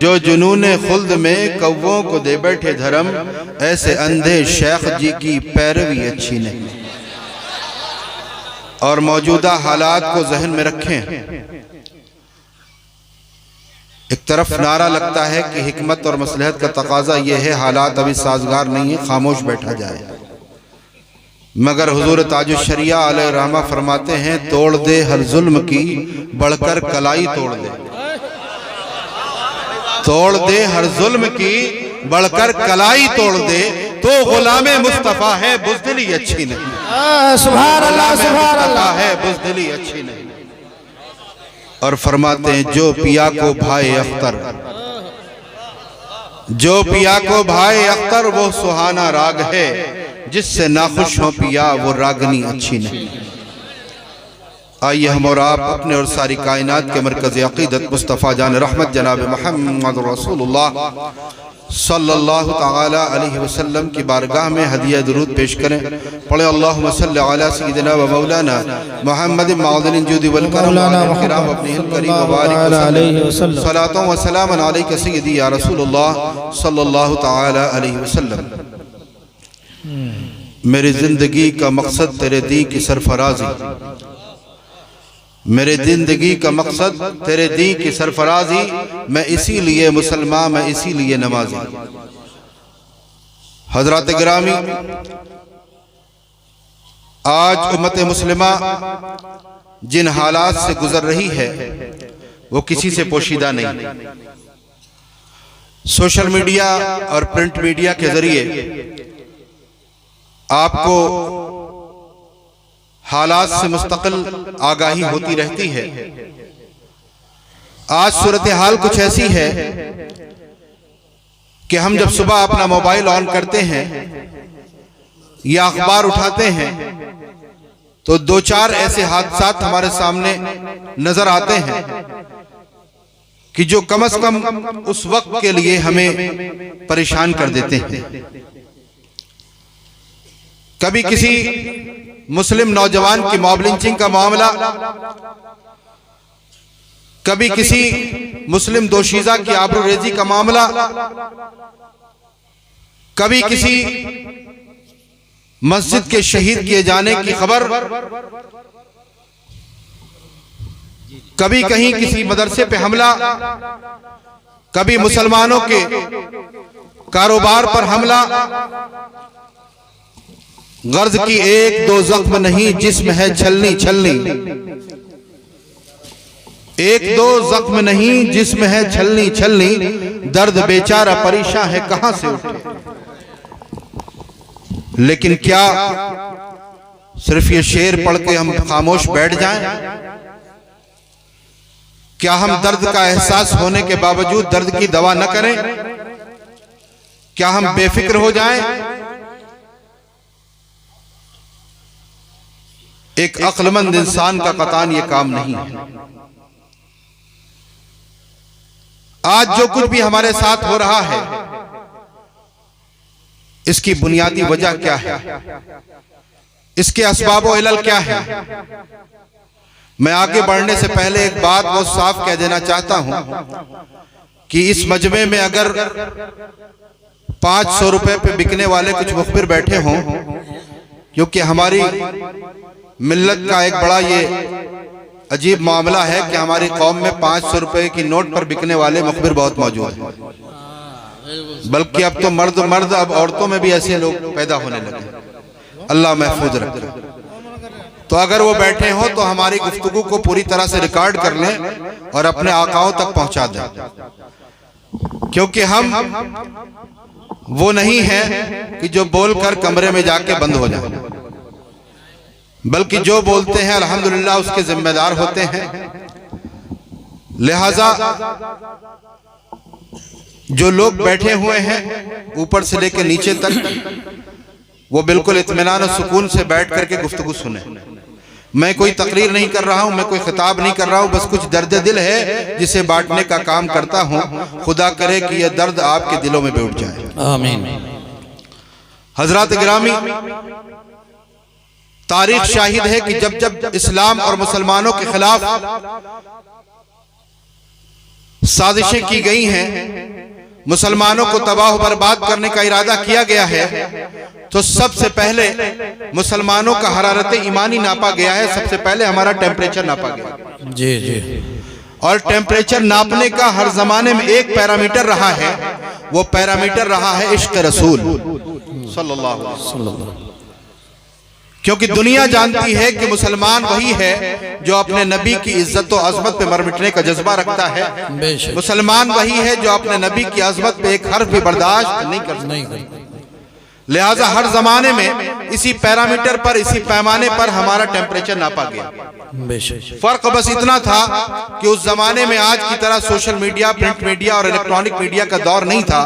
जो जुनूने खुल्द में कौवों को दे बैठे धर्म, ऐसे अंधे शेख जी की पैरवी अच्छी नहीं। और मौजूदा हालात को जहन में रखें। एक तरफ नारा लगता है कि हिकमत और मसलहत का तकाजा यह है, हालात अभी साजगार नहीं है, खामोश बैठा जाए। मगर हुजूर ताजुश शरिया अलैहि रहमा फरमाते हैं, तोड़ दे हर जुल्म की बढ़कर कलाई तोड़ दे। तोड़ दे हर जुल्म की बढ़कर कलाई तोड़ दे, तो गुलामे मुस्तफा है बुज़दिली अच्छी नहीं। सुभान अल्लाह, सुभान अल्लाह है बुज़दिली अच्छी नहीं। और फरमाते हैं, जो पिया को भाई अख्तर, जो पिया को भाई अख्तर वो सुहाना राग है, जिससे नाखुश हो पिया वो रागनी अच्छी नहीं। आइए हम और आप अपने और सारी कायनात के मरकज़ अक़ीदत मुस्तफ़ा जान रहमत जनाब मोहम्मद रसूलुल्लाह सल्लल्लाहु ताला अलैहि वसल्लम की बारगाह में हदिया दुरूद पेश करें। पढ़े अल्लाहुम्मा सल्लि अला सय्यिदिना व मौलाना मुहम्मद मअदनिन जुदी वल करम व किराम अपनी करीम व बारिक वसल्लम सलातो व सलाम अलैका सय्यदी या रसूलुल्लाह सल्लल्लाहु ताला अलैहि वसल्लम। मेरी जिंदगी का मकसद तेरे दी की सरफराजी, मेरे जिंदगी का मकसद तेरे दी की सरफराजी, मैं इसीलिए मुसलमान, मैं इसीलिए नमाजी। हजरत गिरामी, आज उम्मत मुस्लिमा जिन हालात से गुजर रही है वो किसी से पोशीदा नहीं। सोशल मीडिया और प्रिंट मीडिया के जरिए आपको हालात से मुस्तकिल आगाही होती रहती है। आज सूरत हाल कुछ ऐसी है कि हम जब सुबह अपना मोबाइल ऑन करते हैं या अखबार उठाते हैं तो दो चार ऐसे हादसात हमारे सामने नजर आते हैं कि जो कम से कम उस वक्त के लिए हमें परेशान कर देते हैं। कभी किसी मुस्लिम नौजवान की मॉब लिंचिंग का मामला, कभी किसी मुस्लिम दोशीज़ा की आबरूरेजी का मामला, कभी किसी मस्जिद के शहीद किए जाने की खबर, कभी कहीं किसी मदरसे पे हमला, कभी मुसलमानों के कारोबार पर हमला। गर्ज की एक दो जख्म नहीं, जिस्म है छलनी छलनी। एक दो जख्म नहीं, जिस्म है छलनी छलनी। दर्द बेचारा परेशान है, कहां से उठे। लेकिन क्या सिर्फ ये शेर पढ़ के हम खामोश बैठ जाएं? क्या हम दर्द का एहसास होने के बावजूद दर्द की दवा न करें? क्या हम बेफिक्र हो जाएं? एक अक्लमंद इंसान का कतान ये काम नहीं है। आज जो कुछ भी हमारे साथ हो रहा है, इसकी बुनियादी वजह क्या है, इसके असबाब व इलल क्या है। मैं आगे बढ़ने से पहले एक बात बहुत साफ कह देना चाहता हूं कि इस मजमे में अगर 500 रुपए पे बिकने वाले कुछ मुखबिर बैठे हों, क्योंकि हमारी मिल्लत का एक बड़ा ये अजीब मामला है कि हमारी कौम में 500 रुपए की नोट पर बिकने वाले मुखबिर बहुत मौजूद हैं। बल्कि अब तो मर्द अब औरतों में भी ऐसे लोग पैदा होने लगे। अल्लाह महफूज रखे। तो अगर वो बैठे हो तो हमारी गुफ्तगू को पूरी तरह से रिकॉर्ड कर लें और अपने आकाओं तक पहुंचा दें, क्योंकि हम वो नहीं है कि जो बोलकर कमरे में जाके बंद हो जाए, बल्कि जो बोलते हैं अल्हम्दुलिल्लाह उसके जिम्मेदार होते हैं। लिहाजा जो लोग बैठे हुए हैं ऊपर से लेकर नीचे तक, वो बिल्कुल इत्मीनान और सुकून से बैठ करके गुफ्तगू सुने। मैं कोई तकरीर नहीं कर रहा हूं, मैं कोई खिताब नहीं कर रहा हूं, बस कुछ दर्द दिल है जिसे बांटने का काम करता हूं। खुदा करे कि यह दर्द आपके दिलों में बैठ जाए, आमीन। हजरत गिरामी, तारीख शाहिद है कि जब जब इस्लाम और मुसलमानों के खिलाफ साजिशें की गई हैं, मुसलमानों को तबाह बर्बाद करने का इरादा किया गया है, तो सबसे पहले मुसलमानों का हरारत ईमानी नापा गया है। सबसे पहले हमारा टेम्परेचर नापा गया जी जी। और टेम्परेचर नापने का हर जमाने में एक पैरामीटर रहा है, वो पैरामीटर रहा है इश्क रसूल सल्लल्लाहु अलैहि वसल्लम। क्योंकि दुनिया जानती है कि मुसलमान वही है जो अपने नबी की इज्जत और अजमत पे मर मिटने का जज्बा रखता है। मुसलमान वही है जो अपने नबी की अजमत पे एक हर्फ भी बर्दाश्त नहीं कर सकता। लिहाजा हर जमाने में इसी पैरामीटर पर, इसी पैमाने पर हमारा टेम्परेचर नापा गया। फर्क बस इतना था कि उस जमाने में आज की तरह सोशल मीडिया, प्रिंट मीडिया और इलेक्ट्रॉनिक मीडिया का दौर नहीं था।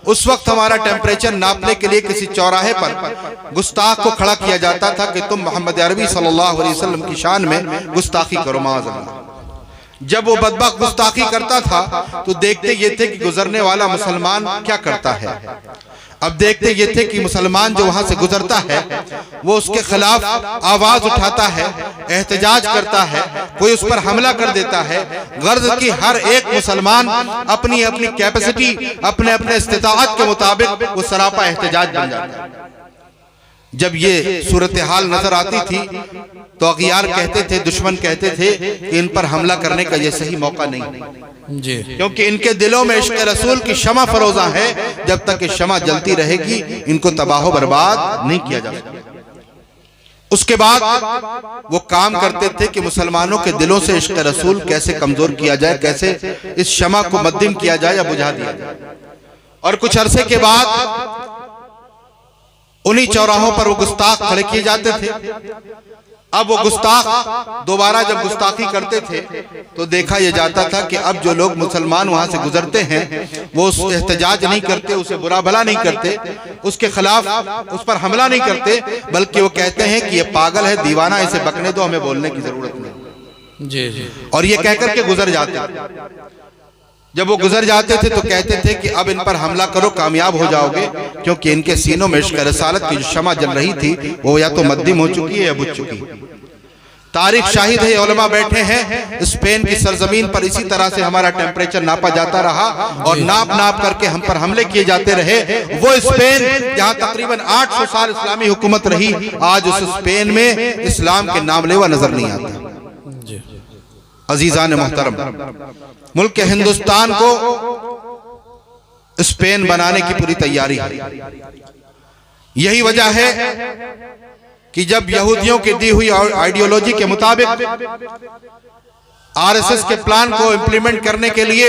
उस वक्त हमारा टेम्परेचर नापने के लिए किसी चौराहे पर गुस्ताख को खड़ा किया जाता था कि तुम मोहम्मद अरबी सल्लल्लाहु अलैहि वसल्लम की शान में गुस्ताखी करो। माअज़ल्लाह। जब वो बदबख्त गुस्ताखी करता था तो देखते ये थे कि गुजरने वाला मुसलमान क्या करता है। अब देखते ये थे कि मुसलमान जो वहां से गुजरता है वो उसके खिलाफ आवाज उठाता है, एहतजाज करता है, कोई उस पर हमला कर देता है। गर्ज की हर एक मुसलमान अपनी अपनी कैपेसिटी, अपने अपने इस्तिताअत के मुताबिक वो सरापा एहतजाज बन जाता है। जब ये सूरत हाल नजर आती थी तो अगियार कहते थे, दुश्मन कहते थे कि इन पर हमला करने का ये सही मौका नहीं जी, क्योंकि इनके दिलों में इश्क रसूल की शमा फरोजा है। जब तक ये शमा जलती रहेगी इनको तबाह बर्बाद नहीं किया जा सकता। उसके बाद वो काम करते थे कि मुसलमानों के दिलों से इश्क रसूल कैसे कमजोर किया जाए, कैसे इस शमा को मद्दिम किया जाए या बुझा दिया जाए। और कुछ अरसे के बाद उन्हीं चौराहों पर वो गुस्ताख खड़े किए जाते थे। अब वो गुस्ताख दोबारा जब गुस्ताखी करते थे तो देखा यह जाता था कि अब जो लोग मुसलमान वहां से गुजरते हैं वो उस एहतजाज नहीं करते, उसे बुरा भला नहीं करते, उसके खिलाफ उस पर हमला नहीं करते, बल्कि वो कहते हैं कि ये पागल है, दीवाना, इसे बकने दो, हमें बोलने की जरूरत नहीं जी जी। और ये कहकर के गुजर जाते। जब वो गुजर जाते थे तो कहते थे कि अब इन पर हमला करो, कामयाब हो जाओगे, क्योंकि इनके सीनों में इश्क रसालत की जो शमा जल रही थी वो या तो मद्दिम हो चुकी है या बुझ चुकी है। तारीख शाहिद है, उलमा बैठे हैं, स्पेन की सरजमीन पर इसी तरह से हमारा टेम्परेचर नापा जाता रहा और नाप नाप करके हम पर हमले किए जाते रहे। वो स्पेन जहां तकरीबन 800 साल इस्लामी हुकूमत रही, आज उस स्पेन में इस्लाम के नामलेवा नजर नहीं आता। अजीजान मोहतरम, मुल्क हिंदुस्तान को स्पेन बनाने की पूरी तैयारी है। यही वजह है कि जब यहूदियों की दी हुई आइडियोलॉजी के मुताबिक आरएसएस के प्लान को इंप्लीमेंट करने के लिए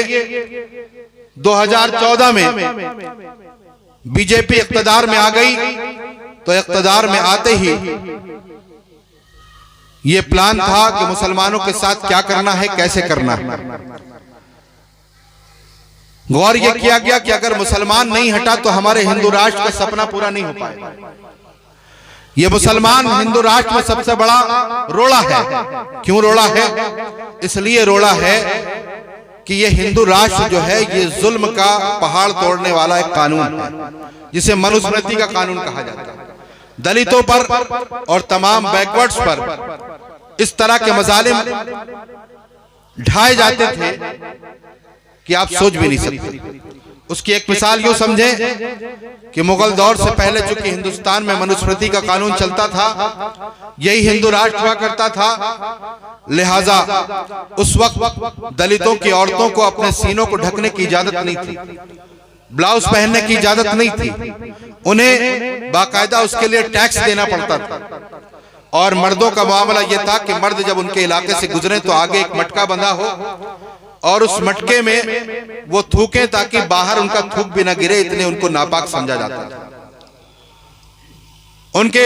2014 में बीजेपी इख्तियार में आ गई, तो इख्तियार में आते ही ये प्लान था कि मुसलमानों के साथ क्या करना है, कैसे करना है। गौर यह किया गया कि अगर मुसलमान नहीं हटा तो हमारे हिंदू राष्ट्र का सपना पूरा नहीं हो पाएगा। ये मुसलमान हिंदू राष्ट्र में सबसे बड़ा रोड़ा है। क्यों रोड़ा है? इसलिए रोड़ा है कि ये हिंदू राष्ट्र जो है ये जुल्म का पहाड़ तोड़ने वाला एक कानून है, जिसे मनुस्मृति का कानून कहा जाता है। दलितों पर और तमाम बैकवर्ड्स पर इस तरह के मजालिम ढाए जाते थे कि आप सोच भी नहीं सकते। उसकी एक मिसाल यूं समझें कि मुगल दौर से पहले चूंकि हिंदुस्तान में मनुस्मृति का कानून चलता था, यही हिंदू राष्ट्र हुआ करता था, लिहाजा उस वक्त दलितों की औरतों को अपने सीनों को ढकने की इजाजत नहीं थी, ब्लाउज पहनने की इजाजत नहीं थी, उन्हें बाकायदा उसके लिए टैक्स देना पड़ता था। और मर्दों का मामला यह था कि मर्द जब उनके इलाके से गुजरे तो आगे एक मटका बंधा हो और उस मटके में वो थूकें ताकि बाहर उनका थूक भी ना गिरे, इतने उनको नापाक समझा जाता था। उनके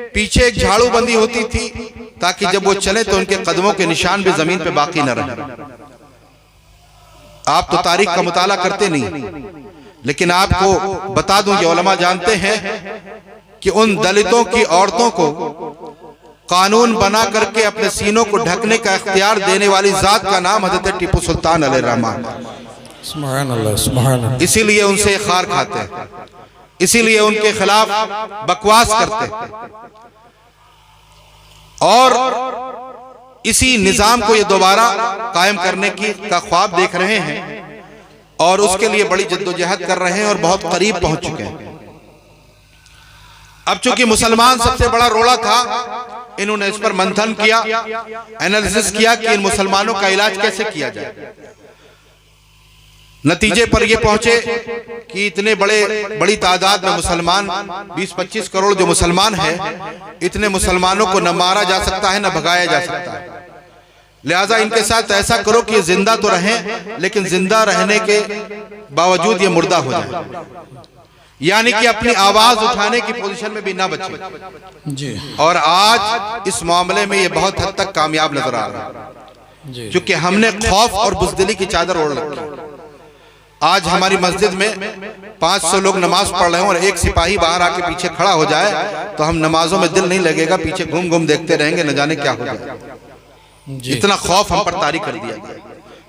पीछे एक झाड़ू बंदी होती थी ताकि जब वो चले तो उनके कदमों के निशान भी जमीन पे बाकी न रहे। आप तो तारीख का मुताला करते नहीं, लेकिन आपको बता दूं, ये उलमा जानते हैं कि उन दलितों की औरतों को कानून बना करके अपने सीनों को ढकने का इख्तियार देने वाली जात का नाम हजरत टीपू सुल्तान अलैहिर्रहमान। सुभान अल्लाह, सुभान अल्लाह। इसीलिए उनसे खार खाते हैं, इसीलिए उनके खिलाफ बकवास करते हैं। और इसी निजाम को ये दोबारा कायम करने का ख्वाब देख रहे हैं और उसके लिए बड़ी जद्दोजहद कर रहे हैं और बहुत करीब पहुंच चुके हैं। अब चूंकि मुसलमान सबसे बड़ा रोड़ा था, इन्होंने इस पर मंथन किया, एनालिसिस किया कि इन मुसलमानों का इलाज कैसे किया जाए। नतीजे पर यह पहुंचे कि इतने बड़ी तादाद में मुसलमान 20-25 करोड़ जो मुसलमान हैं, इतने मुसलमानों को न मारा जा सकता है न भगाया जा सकता है। लिहाजा इनके साथ ऐसा करो कि ये जिंदा तो रहें लेकिन जिंदा रहने के बावजूद ये मुर्दा हो जाए, यानी कि अपनी आवाज उठाने की पोजीशन में भी ना बचे जी। और आज इस मामले में ये बहुत हद तक कामयाब नजर आ रहा है, क्योंकि हमने खौफ और बुज़दिली की चादर ओढ़ रखी। आज हमारी मस्जिद में 500 लोग नमाज पढ़ रहे हैं और एक सिपाही बाहर आके पीछे खड़ा हो जाए तो हम नमाजों में दिल नहीं लगेगा, पीछे घूम घूम देखते रहेंगे, न जाने क्या हो जाए। इतना खौफ हम पर तारी कर दिया गया।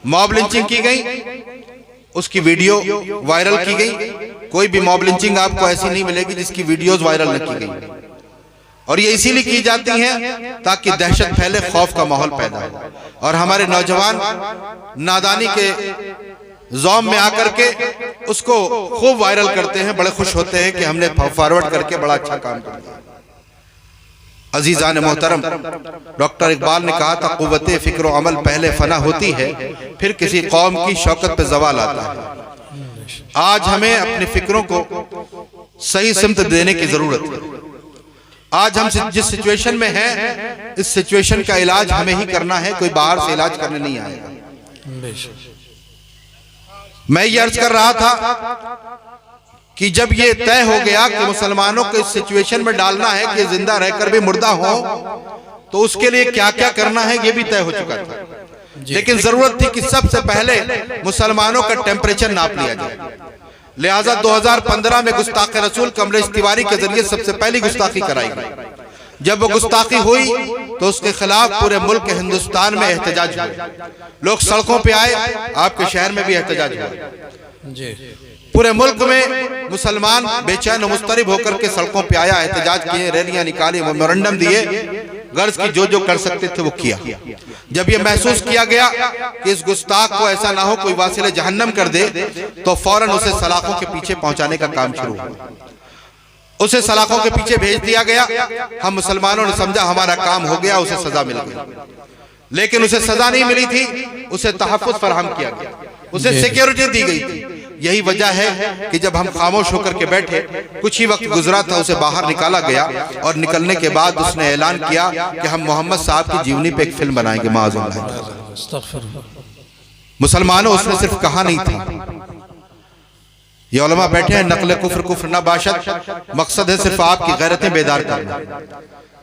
मॉब लिंचिंग की गई, उसकी वीडियो वायरल की गई। कोई भी मॉब लिंचिंग आपको ऐसी नहीं मिलेगी जिसकी वीडियोस वायरल न की गई, और ये इसीलिए की जाती हैं ताकि दहशत फैले, खौफ का माहौल पैदा हो। और हमारे नौजवान नादानी के ज़ौम में आकर के उसको खूब वायरल करते हैं, बड़े खुश होते हैं कि हमने फॉरवर्ड करके बड़ा अच्छा काम कर दिया। अजीजान मोहतरम, डॉक्टर इकबाल ने कहा था, कुव्वते फिक्र व अमल पहले फना होती है, फिर किसी कौम की शौकत पे जवाल आता है। आज हमें अपने फिक्रों को सही सिमत देने की जरूरत है। आज हम जिस सिचुएशन में हैं, इस सिचुएशन का इलाज हमें ही करना है, कोई बाहर से इलाज करने नहीं आएगा। मैं ये अर्ज कर रहा था कि जब ये तय हो गया कि मुसलमानों को इस सिचुएशन में डालना है कि जिंदा रहकर भी मुर्दा हो, तो उसके लिए क्या क्या करना है ये भी तय हो चुका था। लेकिन जरूरत थी कि सबसे पहले मुसलमानों का टेम्परेचर नाप लिया जाए। लिहाजा 2015 में गुस्ताख रसूल कमलेश तिवारी के जरिए सबसे पहली गुस्ताखी कराई गई। जब वो गुस्ताखी हुई तो उसके खिलाफ पूरे मुल्क हिंदुस्तान में एहतजाज हुआ, लोग सड़कों पे आए, आपके शहर में भी एहतजाज हुआ। पूरे मुल्क में मुसलमान बेचैन और मुस्तरिब होकर के सड़कों पे आया, एहतजाज किए, रैलियां निकाली, मेमोरेंडम दिए, गर्ज की जो कर सकते थे वो किया। जब ये महसूस किया गया कि इस गुस्ताख को ऐसा ना हो कोई वासिले जहन्नम कर दे, तो फौरन उसे सलाखों के पीछे पहुंचाने का काम शुरू हुआ। उसे सलाखों के पीछे भेज दिया गया। हम मुसलमानों ने समझा हमारा काम हो गया, उसे सजा मिल गई, लेकिन उसे सजा नहीं मिली थी, उसे तहफ़्फ़ुज़ फराहम किया गया, उसे सिक्योरिटी दी गई थी। यही वजह है कि जब हम खामोश होकर के बैठे, कुछ ही वक्त गुजरा था, उसे बाहर निकाला गया और निकलने के बाद उसने ऐलान किया कि हम मोहम्मद साहब की जीवनी पे एक फिल्म बनाएंगे। माअज़ल्लाह। मुसलमानों, उसने सिर्फ कहा नहीं था। ये उलमा बैठे हैं, नकल कुफ्र कुफ्र न बाशत, मकसद है सिर्फ आपकी गैरतें बेदार करना।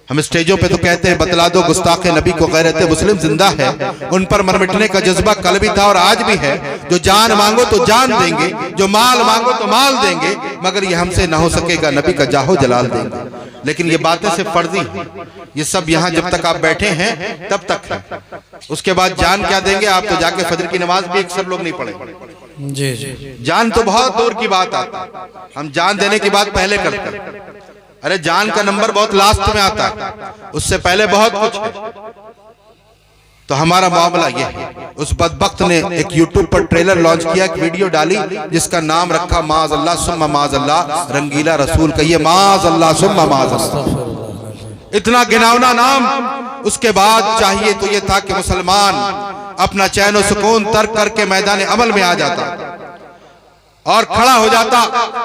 हम स्टेजों पे तो कहते हैं बतला दो गुस्ताखे नबी को गैरत मुस्लिम जिंदा है, उन पर मर मिटने का जज्बा कल भी था और आज भी है। जो जान मांगो तो जान देंगे, जो माल मांगो तो माल देंगे, मगर ये हमसे ना हो सकेगा, नबी का जाहो जलाल देंगे। लेकिन ये बातें सिर्फ फर्जी हैं, ये सब यहाँ जब तक आप बैठे हैं तब तक है। उसके बाद जान क्या देंगे? आप तो जाके फजर की नमाज भी अक्सर लोग नहीं पढ़े। जी। जान तो बहुत दूर की बात आती है, हम जान देने की बात पहले करते हैं। अरे जान का नंबर बहुत लास्ट में आता है, उससे पहले बहुत कुछ है। तो हमारा मामला ये है। उस बदबख्त ने एक YouTube पर ट्रेलर लॉन्च किया, एक वीडियो डाली जिसका नाम रखा माअज़ल्लाह सुम्मा माअज़ल्लाह, रंगीला रसूल कहिए माअज़ल्लाह सुम्मा माअज़ल्लाह। इतना घिनौना नाम। उसके बाद चाहिए तो ये था कि मुसलमान अपना चैन और सुकून तर्क करके मैदान अमल में आ जाता और खड़ा हो जाता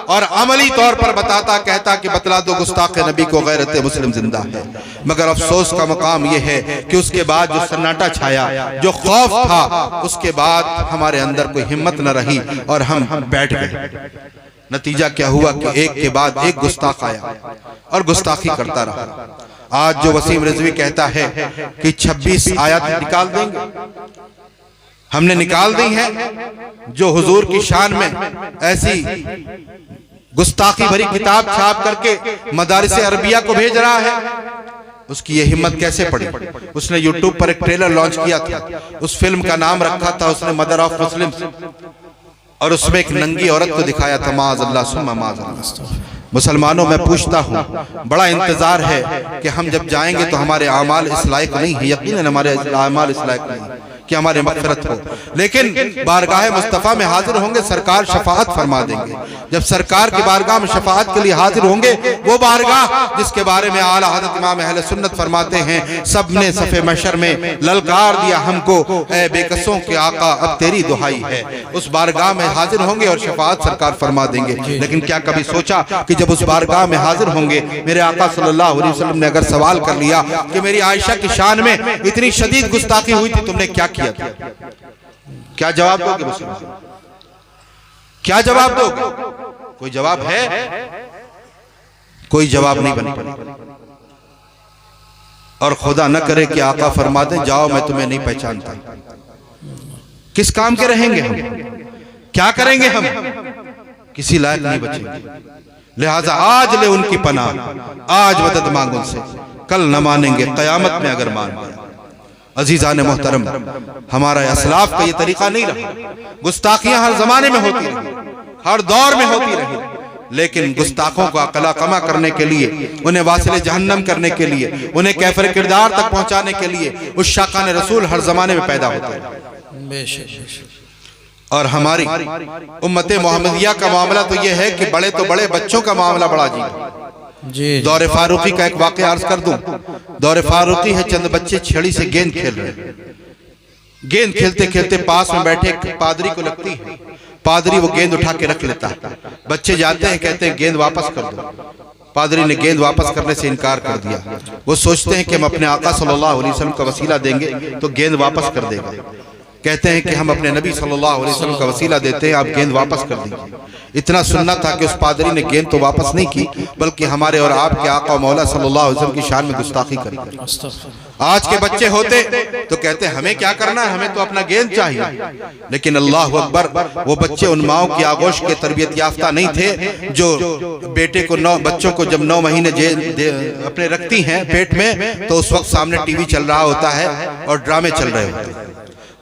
और अमली तौर पर बताता, कहता कि बतला दो गुस्ताख नबी को गैरत मुस्लिम जिंदा है। मगर अफसोस का मकाम यह है कि उसके बाद जो सन्नाटा छाया, जो खौफ था, उसके बाद हमारे अंदर कोई हिम्मत न रही और हम बैठ गए। नतीजा क्या हुआ कि एक के बाद एक गुस्ताख आया और गुस्ताखी करता रहा। आज जो वसीम रिजवी कहता है कि 26 आयत निकाल देंगे, हमने निकाल दी है। जो हुजूर की शान में ऐसी गुस्ताखी भरी किताब छाप करके मदारिस अरबिया को भेज रहा है, उसकी ये हिम्मत कैसे पड़ी? उसने YouTube पर एक ट्रेलर लॉन्च किया था, उस फिल्म का नाम रखा था उसने मदर ऑफ मुस्लिम्स, और उसमें एक नंगी औरत को दिखाया था माअज़ल्लाह सुम्मा माअज़ल्लाह। मुसलमानों मैं पूछता हूँ, बड़ा इंतजार है कि हम जब जाएंगे तो हमारे आमाल इस लायक नहीं है, यकीनन हमारे आमाल इस लायक नहीं कि हमारे मग़फ़िरत हो, लेकिन बारगाह मुस्तफ़ा में हाजिर होंगे, सरकार शफाअत फरमा देंगे। जब सरकार की बारगाह में शफाअत के लिए हाजिर होंगे, वो बारगाह जिसके बारे में आला हज़रत इमाम अहले सुन्नत फरमाते हैं, सब ने सफ़े महशर में ललकार दिया हमको, ऐ बेकसों के आका अब तेरी दुहाई है। उस बारगाह में हाजिर होंगे और शफाअत सरकार फरमा देंगे। लेकिन क्या कभी सोचा कि जब उस बारगाह में हाजिर होंगे, मेरे आका सल्लल्लाहु अलैहि वसल्लम ने अगर सवाल कर लिया कि मेरी आयशा की शान में इतनी शदीद गुस्ताखी हुई थी, तुमने क्या किया था, क्या जवाब दोगे मुसलमान? क्या जवाब दोगे? कोई जवाब है? कोई जवाब नहीं बन पड़ा। और खुदा न करे कि आका फरमा दे जाओ मैं तुम्हें नहीं पहचानता, किस काम के रहेंगे हम? क्या करेंगे हम? किसी लायक नहीं बचेंगे। लिहाजा आज ले उनकी पनाह, आज मदद मांग उनसे, कल न मानेंगे, कयामत में अगर मान गए। अजीज़ान मोहतरम, हमारा असलाफ का ये तरीका नहीं रहा। गुस्ताखियां हर जमाने में होती रही, हर दौर में होती रही, लेकिन गुस्ताखों को अकला कमा करने के लिए, उन्हें वासिले जहन्नम करने के लिए, उन्हें कैफर किरदार तक पहुंचाने के लिए उस शाकान रसूल हर जमाने में पैदा होते हैं। और हमारी उम्मत मोहम्मदिया का मामला तो यह है कि बड़े तो बड़े, बच्चों का मामला बड़ा जी। दौरे फारूकी का एक वाक़या अर्ज कर दूं। दौरे फारूकी है, चंद बच्चे छड़ी से गेंद खेल रहे हैं। गेंद खेलते खेलते पास में बैठे एक पादरी को लगती है, पादरी वो गेंद उठा के रख लेता है। बच्चे जाते हैं, कहते हैं गेंद वापस कर दो। पादरी ने गेंद वापस करने से इनकार कर दिया। वो सोचते हैं कि हम अपने आका सल्लल्लाहु अलैहि वसल्लम का वसीला देंगे तो गेंद वापस कर देगा। कहते हैं कि हम अपने नबी सल्लल्लाहु अलैहि वसल्लम का वसीला देते हैं, आप गेंद वापस कर दीजिए। इतना सुनना था कि उस पादरी ने गेंद तो वापस नहीं की, बल्कि हमारे और आपके आका मौला सल्लल्लाहु अलैहि वसल्लम की शान में गुस्ताखी करी। आज के बच्चे होते तो कहते हमें क्या करना है, हमें तो अपना गेंद चाहिए। लेकिन अल्लाह अकबर, वो बच्चे उन माओं की आगोश के तरबियत याफ्ता नहीं थे जो बेटे को बच्चों को जब 9 महीने अपने रखती हैं पेट में, तो उस वक्त सामने टीवी चल रहा होता है और ड्रामे चल रहे होते हैं।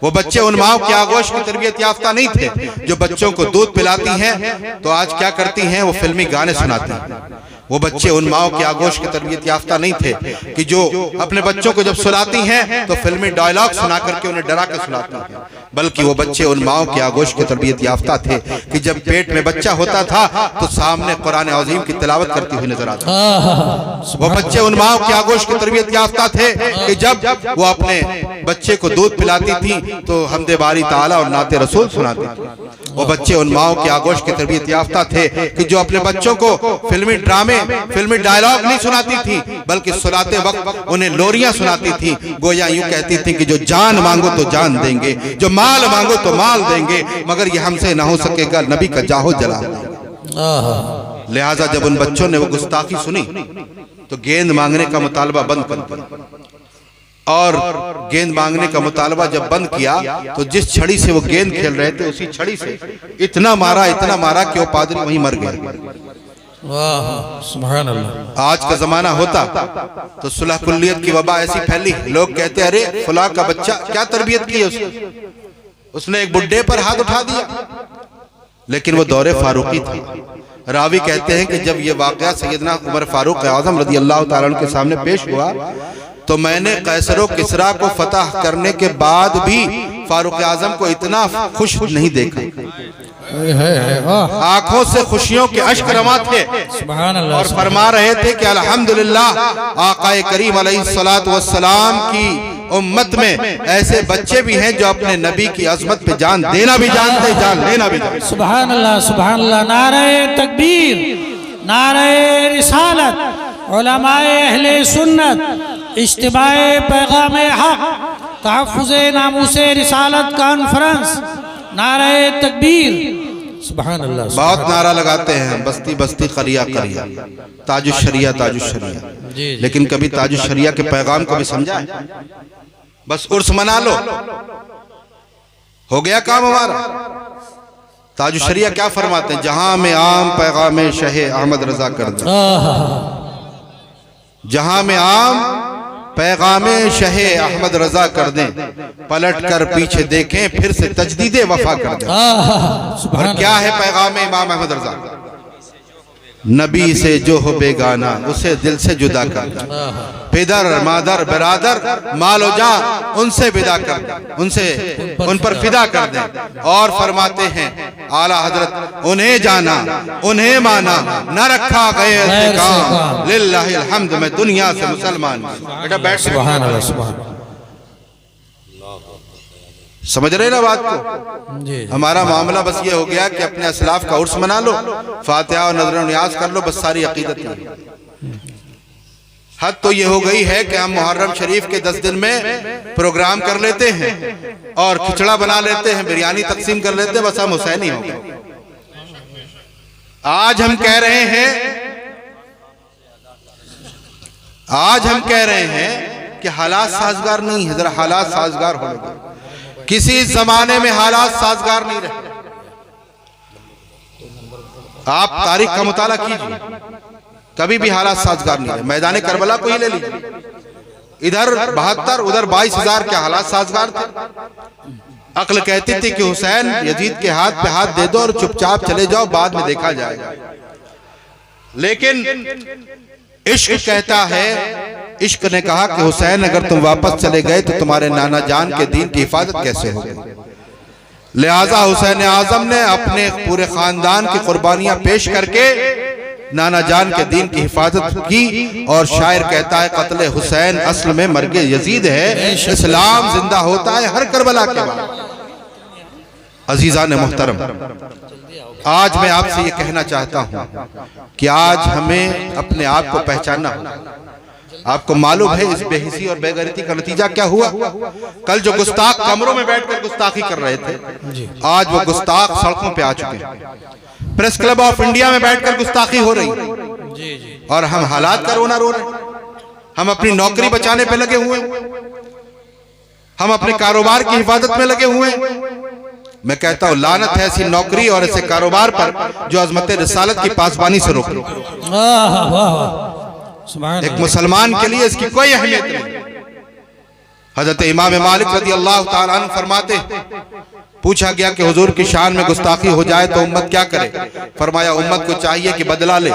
वो बच्चे उन माओं की आगोश की तरबियत याफ्ता नहीं थे जो बच्चों को दूध पिलाती हैं तो आज क्या करती हैं, वो फिल्मी गाने सुनाती हैं। वो बच्चे उन माओं की आगोश की तरबियत याफ्ता नहीं थे कि जो अपने बच्चों को जब सुलाती हैं तो फिल्मी डायलॉग सुना करके उन्हें डरा के सुलाती हैं, बल्कि वो बच्चे उन माओं की आगोश की तरबियत याफ्ता थे कि जब पेट में बच्चा होता था तो सामने कुरान अज़ीम की तिलावत करती हुई नजर आती। वो बच्चे उन माओं की आगोश की तरबियत याफ्ता थे कि जब वो अपने बच्चे को दूध पिलाती थी तो हमदे बारी ताला और नाते रसूल सुनाती थी। वो बच्चे उन माओं की आगोश की तरबियत याफ्ता थे कि जो अपने बच्चों को फिल्मी ड्रामे, फिल्मी डायलॉग नहीं सुनाती थी, बल्कि सुनाते वक्त उन्हें लोरियां सुनाती थी। गोया यूं कहती थी कि जो जान मांगो तो जान देंगे, जो माल मांगो तो माल देंगे, मगर ये हमसे ना हो सकेगा, नबी का जाहो जला देंगे। लिहाजा जब उन बच्चों ने वो गुस्ताखी सुनी तो गेंद मांगने का मुतालबा बंद कर दिया। और गेंद मांगने का मुतालबा जब बंद किया तो जिस छड़ी से वो गेंद खेल रहे थे उसी छड़ी से इतना मारा कि वो पादरी वहीं मर गए। सुभान अल्लाह। आज का जमाना होता तो सुलह कुल्लियत की वबा ऐसी फैली, लोग कहते अरे फुला का बच्चा क्या तरबियत की उसने एक बुड्ढे पर हाथ उठा दिया। लेकिन वो दौरे फारूकी थी। रावी कहते हैं कि जब ये वाकया सैयदना उमर फारूक आज़म रज़ी अल्लाह तआला अन्हु के सामने पेश हुआ तो मैंने कैसरो किसरा को फतह करने के बाद भी फारूक आज़म को इतना खुश नहीं देखा। आंखों से खुशियों के अश्क रमा थे और फरमा रहे थे कि अल्हम्दुलिल्लाह आकाए करीम अलैहिस्सलातु वस्सलाम की उम्मत में ऐसे बच्चे भी हैं जो अपने नबी की अजमत पे जान देना भी जानते, जान लेना भी जानते। सुभान अल्लाह, सुभान अल्लाह। नारे तकबीर, नारे रिसालत, उलमाए अहले सुन्नत, इज्तिमाए पैगामे हक, तहफ़्फ़ुज़े नामूसे रिसालत कॉन्फ्रेंस, नारे तकबीर। सुभान अल्लाह। बहुत नारा लगाते हैं, बस्ती बस्ती करिया करिया, ताजुश शरिया ताजुश शरिया, लेकिन कभी ताजुश शरिया के पैगाम को भी समझा है? बस उर्स मना लो, हो गया काम हमारा। ताजुश शरिया क्या फरमाते हैं? जहां में आम पैगामे शहे अहमद रजा कर दे, जहां में आम पैगामे शहे अहमद रजा कर दें, पलट कर पीछे देखें फिर से तजदीदे वफा कर दें। और क्या है पैगामे इमाम अहमद रजा? नबी से जो हो बेगाना उसे दिल से जुदा कर दे। पिदर मादर बरादर मालो जा उनसे विदा कर दे, उनसे उन पर फिदा कर दे। और फरमाते हैं आला हजरत, उन्हें जाना उन्हें माना न रखा गैर से काम, लिल्लाहिल हम्द, मैं दुनिया से मुसलमान। बेटा बैठ, सुभान अल्लाह, सुभान। समझ रहे ना बात को? जी। हमारा मामला बस ये हो गया कि अपने असलाफ का उर्स मना लो, फातिहा और नजर नियाज कर लो, बस सारी अकीदत है। हद तो ये हो गई है कि हम मुहर्रम शरीफ के 10 दिन में प्रोग्राम कर लेते हैं और खिचड़ा बना लेते हैं, बिरयानी तकसीम कर लेते हैं, बस हम हुसैनी हो गए। आज हम कह रहे हैं कि हालात साजगार नहीं है। जरा हालात साजगार हो गए, किसी जमाने में हालात साजगार नहीं रहे। आप तारीख का मुताला कीजिए, कभी भी हालात साजगार नहीं रहे। मैदान करबला को ही ले लीजिए, इधर 72 उधर 22,000 के हालात साजगार थे। अक्ल कहती थी कि हुसैन यजीद के हाथ पे हाथ दे दो और चुपचाप चले जाओ, बाद में देखा जाएगा। लेकिन इश्क कहता है, इश्क ने कहा कि हुसैन अगर तुम वापस चले गए तो तुम्हारे नाना जान के दीन की हिफाजत कैसे होगी। लिहाजा हुसैन आजम ने अपने पूरे खानदान की कुर्बानियां पेश करके नाना जान के दीन की हिफाजत की। और शायर कहता है कत्ले हुसैन असल में मर्गे यजीद है, इस्लाम जिंदा होता है हर करबला के बाद। अजीजान मोहतरम, आज मैं आपसे ये कहना चाहता हूं कि आज हमें अपने आप को पहचानना होगा। आपको मालूम है इस बेहिसी और बेगैरती का नतीजा क्या हुआ? कल जो गुस्ताख कमरों में बैठकर गुस्ताखी कर रहे थे, आज वो गुस्ताख सड़कों पे आ चुके हैं। प्रेस क्लब ऑफ इंडिया में बैठकर गुस्ताखी हो रही और हम हालात का रोना रो रहे। हम अपनी नौकरी बचाने पे लगे हुए, हम अपने कारोबार की हिफाजत में लगे हुए। मैं कहता हूं लानत है ऐसी नौकरी और ऐसे कारोबार पर जो अजमत रिसालत की पासबानी से रोके। एक मुसलमान के लिए इसकी कोई अहमियत नहीं। हजरत इमाम मालिक रज़ी अल्लाह ताला अन्हु फरमाते, पूछा गया कि हुजूर की शान में गुस्ताखी हो जाए तो उम्मत क्या करे? फरमाया उम्मत को चाहिए कि बदला ले।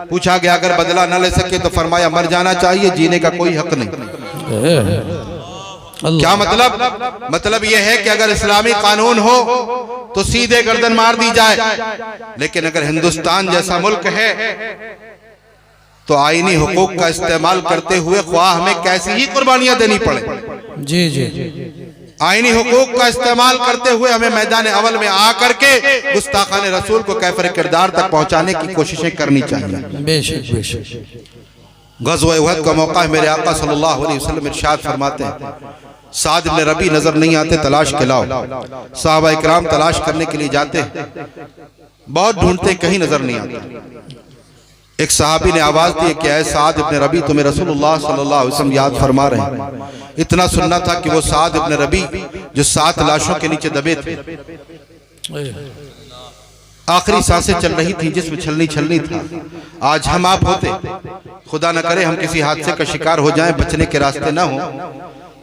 पूछा गया अगर बदला न ले सके तो फरमाया मर जाना चाहिए, जीने का कोई हक नहीं। क्या मतलब? मतलब यह है कि अगर इस्लामी कानून हो तो सीधे गर्दन मार दी जाए, लेकिन अगर हिंदुस्तान जैसा मुल्क है तो आईनी हुकूक का इस्तेमाल करते हुए ख्वाह हमें कैसी ही कुर्बानियां देनी पड़े, जी जी, आईनी हुकूक का इस्तेमाल करते हुए हमें मैदान अवल में आकर के गुस्ताखाने रसूल को कैफर किरदार तक पहुंचाने की कोशिशें करनी चाहिए। बेशक बेशक। ग़ज़वा उहद का मौका है, मेरे आका सल्लल्लाहु अलैहि वसल्लम इरशाद फरमाते हैं साद इब्न रबी नजर नहीं आते, तलाश के लाओ। सहाबा इकराम तलाश करने के लिए जाते, बहुत ढूंढते, कहीं नजर नहीं आते। एक सहाबी ने आवाज दी कि ऐ साद इब्न रबी, तुम्हें रसूलुल्लाह सल्लल्लाहु अलैहि वसल्लम याद फरमा रहे हैं। इतना सुनना था कि वो साद इब्न रबी जो 7 लाशों के नीचे दबे थे, आखिरी सांसें चल रही थी, जिसमें छलनी था। आज हम आप होते, खुदा न करे हम किसी हादसे का शिकार हो जाएं, बचने के रास्ते ना हो,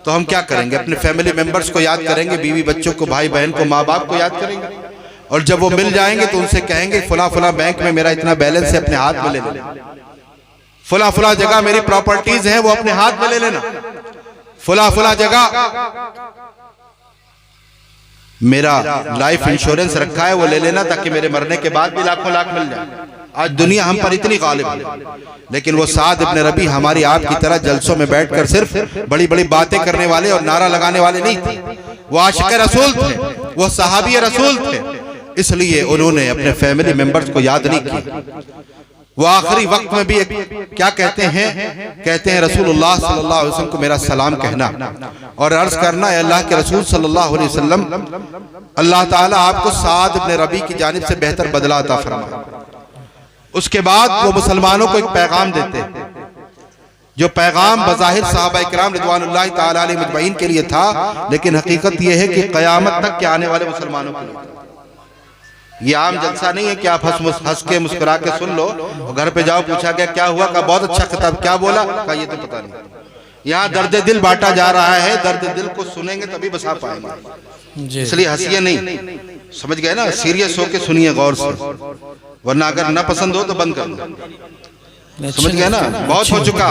तो हम क्या करेंगे? अपने फैमिली मेंबर्स को याद करेंगे, बीवी बच्चों को, भाई बहन को, माँ बाप को याद करेंगे। और जब वो मिल जाएंगे तो उनसे कहेंगे फला फला बैंक में मेरा इतना बैलेंस है, अपने हाथ में ले लेना। फला फला जगह मेरी प्रॉपर्टीज हैं, वो अपने हाथ में ले लेना। फला फला जगह मेरा लाइफ इंश्योरेंस रखा है, वो ले लेना, ताकि मेरे मरने के बाद भी लाखों लाख मिल जाए। आज दुनिया हम पर इतनी गालिब है, लेकिन वो साद इब्न रबी हमारी आपकी तरह जलसों में बैठकर सिर्फ बड़ी बड़ी बातें करने वाले और नारा लगाने वाले नहीं थे। वो आशिक रसूल थे, वो सहाबी रसूल थे, इसलिए उन्होंने अपने फैमिली मेंबर्स को याद नहीं किया। वो आखिरी वक्त में भी क्या कहते हैं रसूलुल्लाह सल्लल्लाहु अलैहि वसल्लम को मेरा सलाम कहना और अर्ज करना, अल्लाह के रसूल सल्लल्लाहु अलैहि वसल्लम, अल्लाह ताला आपको साद इब्न रबी की जानिब से बेहतर बदला अता फरमाए। उसके बाद वो मुसलमानों को एक पैगाम देते, जो पैगाम बज़ाहिर सहाबा इकराम रिज़वानुल्लाहि ताला अलैहिम अजमईन के लिए था, लेकिन हकीकत यह है कि क़यामत तक के आने वाले मुसलमानों के लिए। ये आम जलसा नहीं है कि आप हंस के मुस्कुरा के सुन लो और घर पे जाओ, पूछा गया क्या हुआ, का बहुत अच्छा खिताब, क्या बोला, का ये तो पता नहीं। यहाँ दर्द दिल बांटा जा रहा है, दर्द दिल को सुनेंगे तभी बसा पाएंगे, इसलिए हंसिए नहीं, समझ गए ना? सीरियस होके सुनिए गौर से। वरना अगर ना पसंद हो तो बंद कर दो। समझ गए ना, बहुत हो चुका।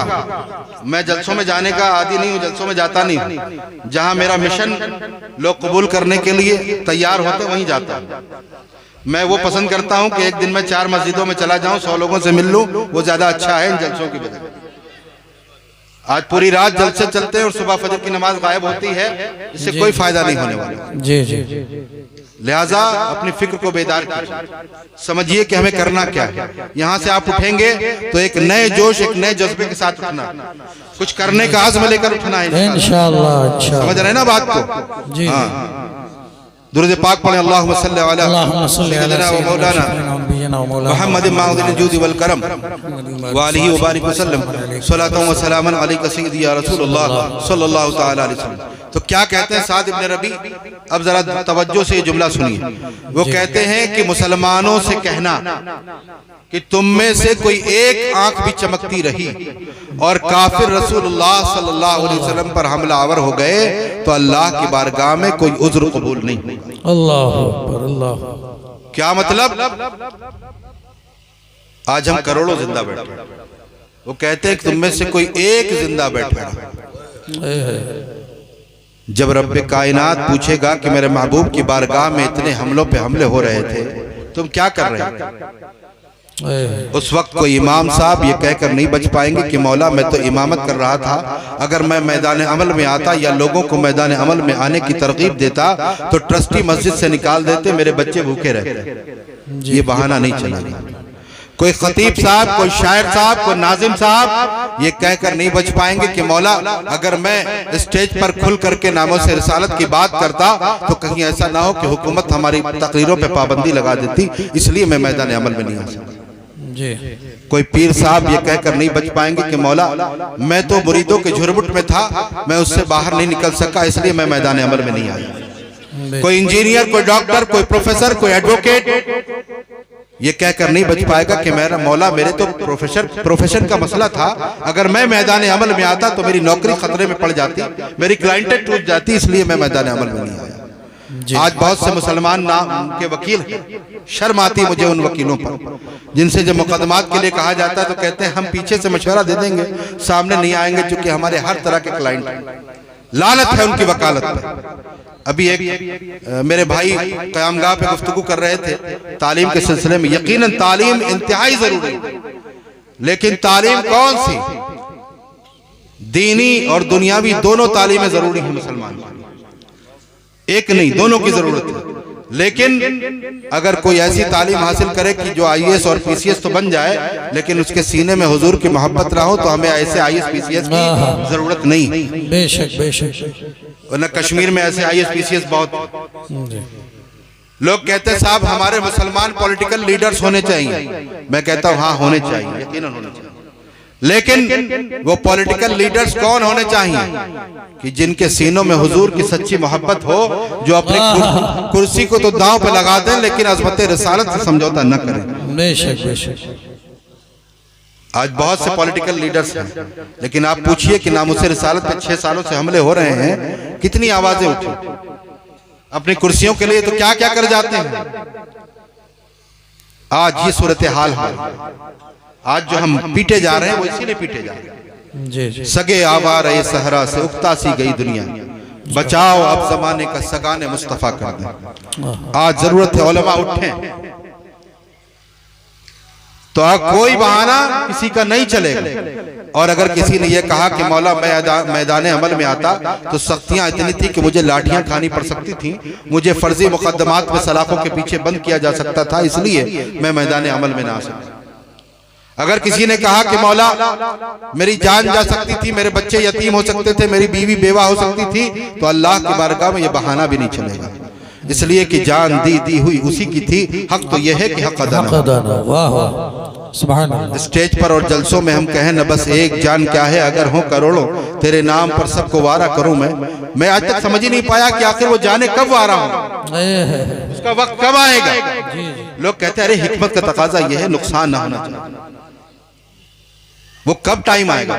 मैं जलसों में जाने का आदी नहीं हूँ, जलसों में जाता नहीं हूँ। जहां मेरा मिशन लोग कबूल करने के लिए तैयार होते वहीं जाता हूँ। मैं वो पसंद करता हूँ कि एक दिन में 4 मस्जिदों में चला जाऊं, 100 लोगों से मिल लूं, वो ज्यादा अच्छा है इन जलसों की वजह। आज पूरी रात जलसे चलते हैं और सुबह फजर की नमाज गायब होती है, इससे कोई फायदा नहीं होने वाला। जी जी। लिहाजा अपनी फिक्र को बेदार कीजिए, समझिए कि हमें करना क्या है। यहाँ से आप उठेंगे तो एक नए जोश, एक नए जज्बे के साथ उठना, कुछ करने का आज़्म लेकर उठना है इंशाअल्लाह। समझ रहे हैं ना बात को? जी। हाँ, दुरूद पाक पढ़ें, अल्लाहुम्मा सल्ली अला सय्यिदिना व मौलाना मुहम्मद माउदिल जूद वल करम व आलिहि व बारिक वसल्लम सलातन व सलामन अलैका सय्यदी या रसूलुल्लाह सल्लल्लाहु तआला अलैहि वसल्लम। तो क्या कहते हैं साद इब्न रबी, अब जरा तवज्जो से ये जुमला सुनिए। वो कहते हैं कि मुसलमानों से कहना कि तुम में से कोई एक आंख भी चमकती रही और काफिर रसूलुल्लाह सल्लल्लाहु अलैहि वसल्लम पर हमलावर हो गए तो अल्लाह की बारगाह में कोई उज़्र कबूल नहीं होगा। अल्लाह अकबर। अल्लाह। क्या मतलब? आज हम करोड़ों जिंदा बैठे, वो कहते हैं कि तुम में से कोई एक जिंदा बैठा। जब रब्बे कायनात पूछेगा कि मेरे महबूब की बारगाह में इतने हमलों पे हमले हो रहे थे, तुम क्या कर रहे थे? उस वक्त कोई इमाम साहब ये कहकर नहीं बच पाएंगे कि मौला मैं तो इमामत कर रहा था, अगर मैं मैदान अमल में आता या लोगों को मैदान अमल में आने की तरगीब देता तो ट्रस्टी मस्जिद से निकाल देते, मेरे बच्चे भूखे रहते। ये बहाना नहीं चलेगा। कोई खतीब साहब, कोई शायर साहब, कोई नाजिम साहब ये कहकर नहीं बच पाएंगे कि मौला अगर मैं स्टेज पर खुल करके नामों से रिसालत की बात करता तो कहीं ऐसा ना हो कि हुकूमत हमारी तकरीरों पे पाबंदी लगा देती, इसलिए मैं मैदान अमल में नहीं आ सकता। कोई पीर साहब ये कहकर नहीं बच पाएंगे कि मौला मैं तो मुरीदों के झुरमुट में था, मैं उससे बाहर नहीं निकल सका, इसलिए मैं मैदान अमल में नहीं आया। कोई इंजीनियर, कोई डॉक्टर, कोई प्रोफेसर, कोई एडवोकेट ये कहकर नहीं बच पाएगा कि मेरा मौला मेरे तो प्रोफेशन का मसला था, अगर मैं मैदान अमल में आता तो मेरी नौकरी खतरे में पड़ जाती, मेरी क्लाइंटें टूट जाती, इसलिए मैं मैदान अमल में नहीं आया। आज बहुत से मुसलमान नाम के वकील हैं, शर्म आती मुझे उन वकीलों पर जिनसे जब मुकदमात के लिए कहा जाता है तो कहते हैं हम पीछे से मशवरा दे देंगे, सामने नहीं आएंगे, चूंकि हमारे हर तरह के क्लाइंट हैं। लानत है उनकी वकालत पर। अभी एक मेरे भाई क़यामगाह पे गुफ्तगू कर रहे थे तालीम के सिलसिले में। यकीनन तालीम इंतहाई जरूरी है, लेकिन तालीम कौन सी? दीनी और दुनियावी दोनों तालीमें जरूरी है मुसलमान की, एक नहीं, दोनों की जरूरत है। लेकिन अगर कोई ऐसी तालीम हासिल करे कि जो IAS और PCS तो बन जाए, लेकिन उसके सीने में हुजूर की मोहब्बत ना हो, तो हमें ऐसे IAS PCS की जरूरत नहीं। बेशक बेशक। वरना कश्मीर में ऐसे IAS PCS बहुत। लोग कहते हैं साहब हमारे मुसलमान पॉलिटिकल लीडर्स होने चाहिए, मैं कहता हूँ हाँ होने चाहिए, यकीनन होने चाहिए, लेकिन वो पॉलिटिकल लीडर्स कौन होने चाहिए कि जिनके सीनों में हुजूर की सच्ची मोहब्बत हो, जो अपनी कुर्सी को तो दांव पे लगा दें लेकिन अज़मत रिसालत से समझौता न करें। बेशक बेशक। आज बहुत से पॉलिटिकल लीडर्स हैं, लेकिन आप पूछिए कि नामुस रिसालत पे 6 सालों से हमले हो रहे हैं, कितनी आवाजें उठी अपनी कुर्सियों के लिए, तो क्या क्या कर जाते हैं। आज ये सूरत हाल है। आज जो हम पीटे जा रहे हैं वो इसीलिए पीटे जा रहे हैं। सगे आवारे सहरा से उगता सी गई दुनिया, बचाओ अब जमाने का सगाने मुस्तफा कर दे। आज जरूरत है उलमा उठें, तो कोई बहाना किसी का नहीं चलेगा। और अगर किसी ने यह कहा कि मौला मैदान अमल में आता तो सख्तियां इतनी थी कि मुझे लाठियां खानी पड़ सकती थी, मुझे फर्जी मुकदमात में सलाखों के पीछे बंद किया जा सकता था, इसलिए मैं मैदान अमल में ना आ सकता। अगर किसी ने कहा कि मौला मेरी जान जा सकती थी, मेरे बच्चे यतीम हो सकते थे, मेरी बीवी बेवा हो सकती थी, तो अल्लाह की बारगाह में यह बहाना भी नहीं चलेगा, इसलिए कि जान दी हुई उसी की थी। हक तो यह है कि हक अदा ना। वाह सुभान अल्लाह। स्टेज पर और जलसों में हम कहें न बस एक जान क्या है, अगर हो करोड़ों तेरे नाम पर सबको वारा करूं मैं आज तक समझ ही नहीं पाया कि आखिर वो जाने कब वारा हो, उसका वक्त कब आएगा। लोग कहते हैं अरे हिकमत का तकाजा यह है नुकसान ना होना चाहिए, वो कब टाइम आएगा।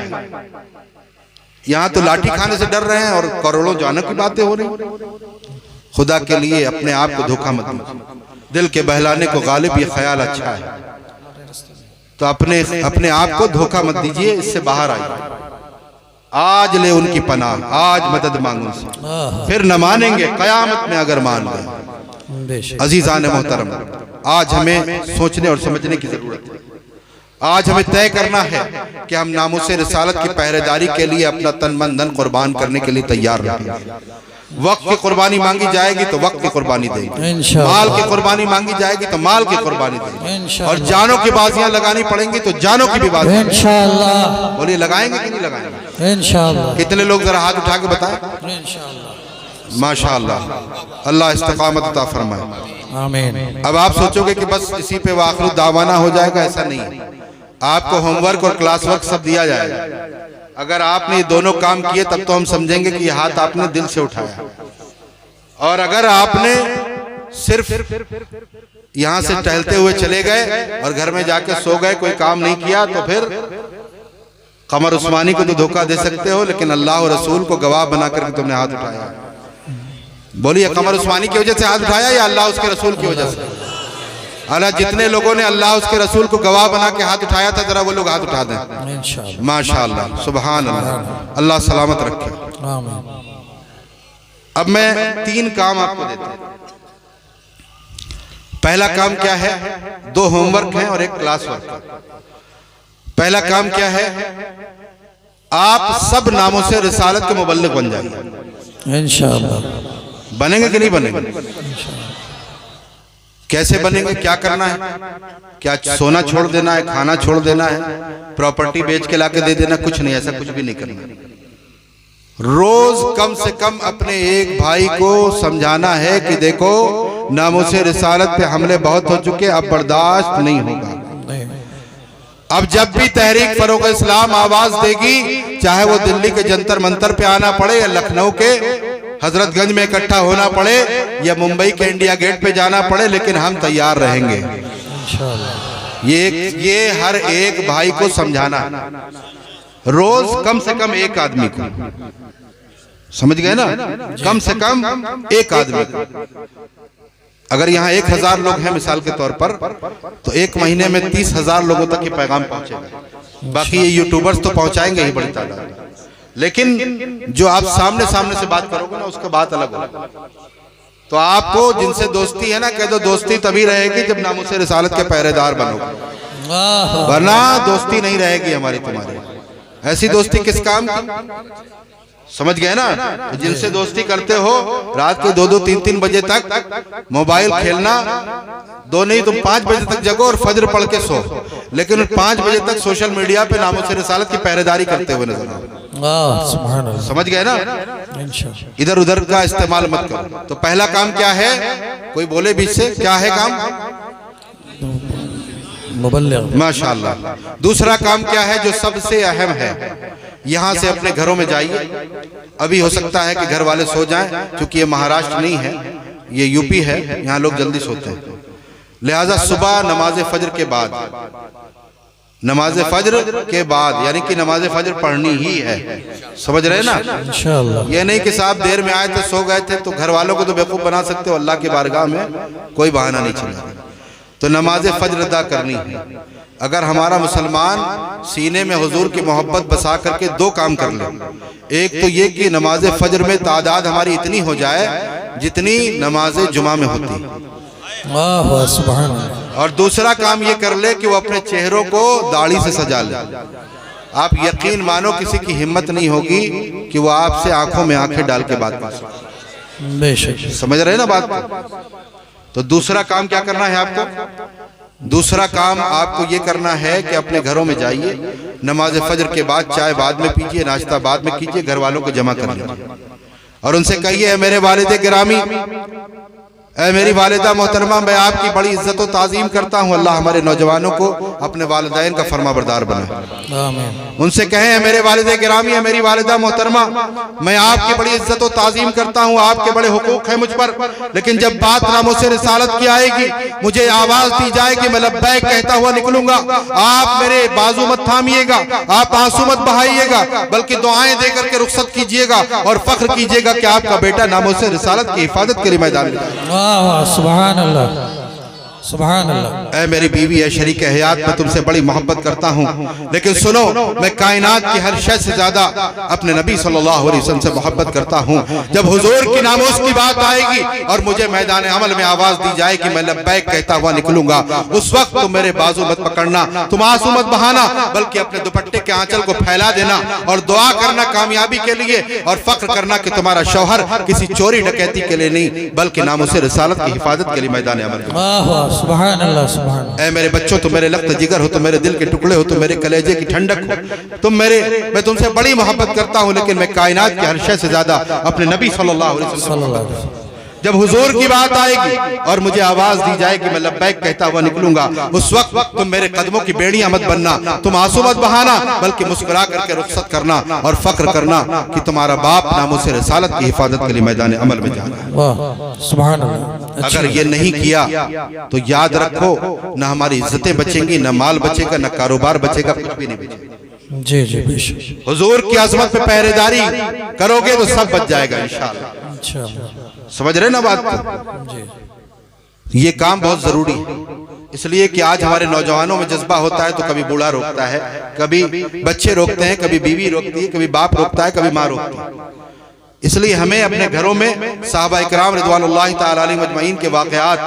यहाँ तो लाठी खाने से डर रहे हैं और करोड़ों जाने की बातें हो रही। खुदा के लिए अपने आप को धोखा मत दो। दिल के बहलाने को गालिब ये ख्याल अच्छा है। तो अपने आप को धोखा मत दीजिए, इससे बाहर आइए। आज ले उनकी पनाह, आज मदद मांगो उनसे, फिर न मानेंगे कयामत में अगर मान गए। अजीजान मोहतरम, आज हमें सोचने और समझने की जरूरत है। आज हमें तय करना है कि हम नामुसे रिसालत की पहरेदारी के लिए अपना तन मन धन कुर्बान करने के लिए तैयार रहेंगे। वक्त की कुर्बानी मांगी जाएगी तो वक्त की कुर्बानी देंगे, माल की कुर्बानी मांगी जाएगी तो माल की कुर्बानी देंगे, और जानों की बाजियां लगानी पड़ेंगी तो जानों की भी बाजियां इंशाअल्लाह। बोलिए लगाएंगे कि नहीं लगाएंगे इंशाअल्लाह? कितने लोग जरा हाथ उठा के बताएं इंशाअल्लाह। माशाअल्लाह, अल्लाह इस्तिकामत अता फरमाए, आमीन। अब आप सोचोगे कि बस इसी पे वाखिर दावाना हो जाएगा, ऐसा नहीं है। आपको होमवर्क और क्लास वर्क सब दिया जाएगा। अगर आपने ये दोनों काम किए तब तो हम समझेंगे कि ये हाथ आपने दिल से उठाया। और अगर आपने सिर्फ यहां से टहलते हुए चले गए और घर में जाके सो गए, कोई काम नहीं किया, तो फिर कमर उस्मानी को तो धोखा दे सकते हो, लेकिन अल्लाह और रसूल को गवाह बना करके तुमने हाथ उठाया। बोलिए, कमर उस्मानी की वजह से हाथ उठाया या अल्लाह उसके रसूल की वजह से? अल्लाह, जितने लोगों ने अल्लाह उसके रसूल को गवाह बना के हाथ उठाया था, जरा वो लोग हाथ उठा दें। माशाअल्लाह, सुभान अल्लाह, अल्लाह सलामत रखे। अब मैं 3 काम आपको देता हूं। पहला काम क्या है? 2 होमवर्क हैं और 1 क्लास वर्क। पहला काम क्या है? आप सब नामों से रिसालत के मुबल्लिग बन जाएंगे इंशाअल्लाह। बनेंगे कि नहीं बनेंगे? कैसे बनेंगे? क्या करना है? क्या सोना छोड़ देना है, खाना छोड़ देना है, प्रॉपर्टी बेच के लाके दे देना? कुछ नहीं, ऐसा कुछ भी नहीं करना। रोज कम से कम अपने एक भाई को समझाना है कि देखो, नामुसे रिसालत पे हमले बहुत हो चुके, अब बर्दाश्त नहीं होगा। अब जब भी तहरीक फरोग इस्लाम आवाज देगी, चाहे वो दिल्ली के जंतर मंतर पे आना पड़े या लखनऊ के हजरतगंज में इकट्ठा होना पड़े या मुंबई के इंडिया गेट पे जाना पड़े, लेकिन हम तैयार रहेंगे इंशाअल्लाह। ये हर एक भाई को समझाना है। रोज कम से कम एक आदमी को, समझ गए ना? कम से कम एक आदमी को। अगर यहाँ 1000 लोग हैं मिसाल के तौर पर, तो 1 महीने में 30,000 लोगों तक ये पैगाम पहुंचेगा। बाकी ये यूट्यूबर्स तो पहुंचाएंगे ही बड़ी तादाद, लेकिन जो आप सामने सामने से बात करोगे ना, उसका बात अलग होगा। तो आपको जिनसे दोस्ती है ना, कह दो दोस्ती तभी रहेगी जब नामुसे रिसालत के पहरेदार बनोगे, वरना दोस्ती नहीं रहेगी हमारी तुम्हारी। ऐसी दोस्ती किस काम की? समझ गए ना? तो जिनसे दोस्ती करते हो, रात के 2-2, 3-3 बजे तक मोबाइल खेलना, 2 नहीं तुम 5 बजे तक जगो और फजर पढ़ के सो, लेकिन 5 बजे तक सोशल मीडिया पे नामुसे रिसालत की पहरेदारी करते हुए नजर आओ। समझ गए ना? इधर उधर का इस्तेमाल मत करो। तो पहला काम क्या है? कोई बोले बीच से, क्या है काम? माशाअल्लाह। दूसरा काम क्या है जो सबसे अहम है? यहाँ से अपने घरों में जाइए। अभी हो सकता है कि घर वाले सो जाएं, क्योंकि ये महाराष्ट्र नहीं है, ये यूपी है, यहाँ लोग जल्दी सोते हैं। लिहाजा सुबह नमाज फजर के बाद, नमाज फजर के बाद, यानी कि नमाज फजर पढ़नी ही है। समझ रहे ना? इंशाअल्लाह। ये नहीं कि साहब देर में आए थे, सो गए थे, तो घर वालों को तो बेवकूफ बना सकते हो, अल्लाह की बारगाह में कोई बहाना नहीं चला। तो नमाज फजर अदा करनी है। अगर हमारा मुसलमान सीने में हुजूर की मोहब्बत बसा करके 2 काम कर ले, एक तो ये कि नमाज फजर में तादाद हमारी इतनी हो जाए जितनी नमाज जुमा में होती, और दूसरा काम ये कर ले कि वो अपने चेहरों को दाढ़ी से सजा ले। आप यकीन मानो किसी की हिम्मत नहीं होगी कि वो आपसे आंखों में आंखें डाल के बात कर सके। समझ रहे ना बात को? तो दूसरा काम क्या करना है आपको? दूसरा काम आपको ये करना है कि अपने घरों में जाइए, नमाज फजर के बाद चाय बाद में पीजिए, नाश्ता बाद में कीजिए, घर वालों को जमा कर लीजिए और उनसे कहिए, मेरे वालिद गिरामी, ऐ मेरी वालिदा मोहतरमा, मैं आपकी बड़ी इज्जत और ताज़ीम करता हूँ। अल्लाह हमारे नौजवानों को अपने वालिदैन का फरमाबरदार बनाए। उनसे कहें, मेरे वालिद गिरामी, है मेरी वालिदा मोहतरमा, मैं आपकी बड़ी इज्जत और ताज़ीम करता हूँ, आपके बड़े हुकूक हैं मुझ पर, लेकिन जब बात नामुसे रिसालत की आएगी, मुझे आवाज दी जाएगी, मैं लब्बैक कहता हुआ निकलूंगा। आप मेरे बाजू मत थामिएगा, आप आंसू मत बहाइएगा, बल्कि दुआएं देकर के रुखसत कीजिएगा और फख्र कीजिएगा कि आपका बेटा नामुसे रिसालत की हिफाजत के लिए मैदान में। सुभान अल्लाह। सुभान अल्लाह। ऐ मेरी बीवी है शरीक हयात, मैं तुमसे बड़ी मोहब्बत करता हूँ, लेकिन सुनो, मैं कायनात की हर शय से ज्यादा अपने नबी सल्लल्लाहु अलैहि वसल्लम से मोहब्बत करता हूँ। जब हुजूर की नामोस की बात आएगी और मुझे मैदान अमल में आवाज दी जाए कि मैं लब्बैक कहता हुआ निकलूंगा, उस वक्त तुम मेरे बाजू मत पकड़ना, तुम आंसू मत बहाना, बल्कि अपने दुपट्टे के आंचल को फैला देना और दुआ करना कामयाबी के लिए, और फख्र करना कि तुम्हारा शौहर किसी चोरी डकैती के लिए नहीं बल्कि नामोस रिसालत की हिफाजत के लिए मैदान अमल में। वाह वाह, सुभान अल्लाह, सुभान। ऐ मेरे बच्चों, तुम मेरे लख्त जिगर हो, तुम मेरे दिल के टुकड़े हो, तुम मेरे कलेजे की ठंडक हो, मैं तुमसे बड़ी मोहब्बत करता हूँ, लेकिन मैं कायनात की हर शय से ज्यादा अपने नबी सल्लल्लाहु अलैहि वसल्लम। जब हुजूर की बात आएगी और मुझे आवाज दी जाएगी मैं लब्बैक कहता हुआ निकलूंगा, उस वक्त तुम मेरे कदमों की बेड़ियां मत बनना, तुम आंसू मत बहाना, बल्कि मुस्कुरा करके रुखसत करना और फख्र करना कि तुम्हारा बाप नामोस रिसालत की हिफाजत के लिए मैदान अमल में जाना है। वाह, सुभान अल्लाह। अगर ये नहीं किया तो याद रखो, न हमारी इज्जतें बचेंगी, न माल बचेगा, न कारोबार बचेगा, कुछ भी नहीं बचेगा। जी जी बेशक। हुजूर की अजमत पे पहरेदारी करोगे तो सब बच जाएगा इंशाअल्लाह। समझ रहे ना बात को? ये काम बहुत जरूरी है, इसलिए कि आज हमारे नौजवानों में जज्बा होता है तो कभी बूढ़ा रोकता है, कभी बच्चे रोकते हैं, कभी बीवी रोकती है, कभी बाप रोकता है, कभी माँ रोकती है। इसलिए हमें अपने घरों में साहबा इकराम रिज़वानुल्लाहि ताला अलैहिम अजमईन के वाक़यात,